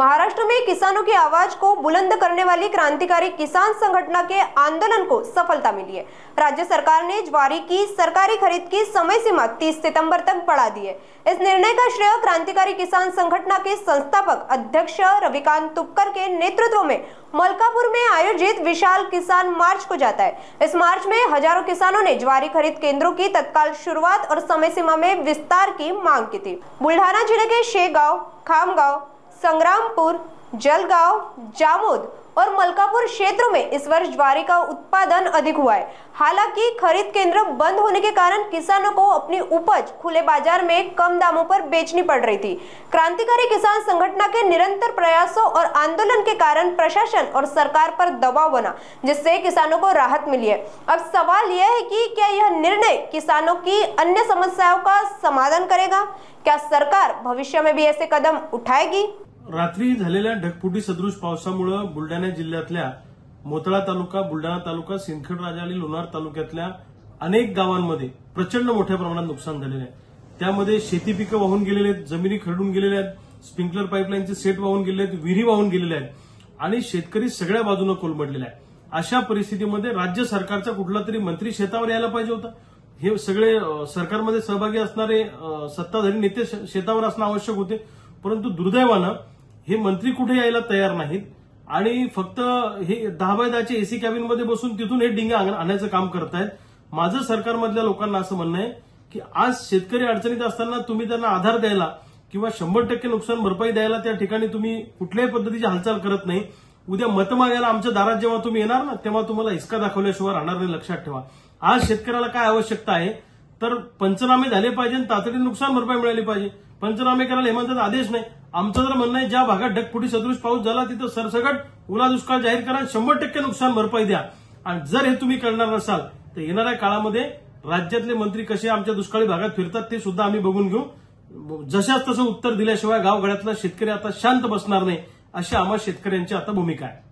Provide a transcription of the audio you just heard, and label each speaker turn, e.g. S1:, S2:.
S1: महाराष्ट्र में किसानों की आवाज को बुलंद करने वाली क्रांतिकारी किसान संगठन के आंदोलन को सफलता मिली है। राज्य सरकार ने ज्वारी की सरकारी खरीद की समय सीमा 30 सितंबर तक बढ़ा दी है। इस निर्णय का श्रेय क्रांतिकारी किसान संगठन के संस्थापक अध्यक्ष रविकांत तुपकर के नेतृत्व में मलकापुर में आयोजित विशाल किसान मार्च को जाता है। इस मार्च में हजारों किसानों ने ज्वारी खरीद केंद्रों की तत्काल शुरुआत और समय सीमा में विस्तार की मांग की थी। बुल्ढाना जिले के शेगांव, खामगांव, संग्रामपुर, जलगांव, जामोद और मलकापुर क्षेत्रों में इस वर्ष ज्वारी का उत्पादन अधिक हुआ है। हालांकि खरीद केंद्र बंद होने के कारण किसानों को अपनी उपज खुले बाजार में कम दामों पर बेचनी पड़ रही थी। क्रांतिकारी किसान संगठन के निरंतर प्रयासों और आंदोलन के कारण प्रशासन और सरकार पर दबाव बना, जिससे किसानों को राहत मिली है। अब सवाल यह है कि क्या यह निर्णय किसानों की अन्य समस्याओं का समाधान करेगा? क्या सरकार भविष्य में भी ऐसे कदम उठाएगी?
S2: रात्री झालेल्या ढगफुटी सदृश पावसामुळे बुलढाणा जिल्ह्यातल्या मोताळा तालुका, बुलढाणा तालुका, सिंदखेड राजा आणि लोणार तालुक्यातल्या अनेक गावांमध्ये प्रचंड मोठ्या प्रमाणात नुकसान झालेले आहे। त्यामध्ये शेती पिकं वाहून गेलेले आहेत, जमिनी खरडून गेलेल्या आहेत, स्प्रिंकलर पाईपलाईनचे सेट वाहून गेलेले आहेत, विहिरी वाहून गेलेल्या आहेत आणि शेतकरी सगळ्या बाजूने कोलमडलेला आहे। अशा परिस्थितीमध्ये राज्य सरकारचा कुठला तरी मंत्री शेतावर यायला पाहिजे होता। हे सगळे सरकारमध्ये सहभागी असणारे सत्ताधारी नेते शेतावर असणं आवश्यक होते, परंतु दुर्दैवानं हे मंत्री कुठे यायला तयार नाहीत आणि फक्त हे 10x10 एसी कॅबिनमध्ये बसून तिथून हे डिंगा आणायचं काम करतायत। माझं सरकारमधल्या लोकांना असं म्हणणं आहे की आज शेतकरी अडचणीत असताना तुम्ही त्यांना आधार द्यायला किंवा 100% नुकसान भरपाई द्यायला त्या ठिकाणी तुम्ही कुठल्याही पद्धतीची हालचाल करत नाही। उद्या मत मागायला आमच्या दारात जेव्हा तुम्ही येणार ना, तेव्हा तुम्हाला हिसका दाखवल्याशिवाय राहणार नाही, लक्षात ठेवा। आज शेतकऱ्याला काय आवश्यकता आहे तर पंचनामे झाले पाहिजे, तातडीने नुकसान भरपाई मिळाली पाहिजे। पंचनामे करायला हेमंतचा आदेश नाही। आमचं जर म्हणणं आहे ज्या भागात ढगफुटी सदृश पाऊस झाला तिथं सरसकट ओला दुष्काळ जाहीर करा, 100% नुकसान भरपाई द्या। आणि जर हे तुम्ही करणार नसाल तर येणाऱ्या काळामध्ये राज्यातले मंत्री कसे आमच्या दुष्काळी भागात फिरतात ते सुद्धा आम्ही बघून घेऊ। जशाच तसं उत्तर दिल्याशिवाय गावगड्यातला शेतकरी आता शांत बसणार नाही, अशी आम्हा शेतकऱ्यांची आता भूमिका आहे।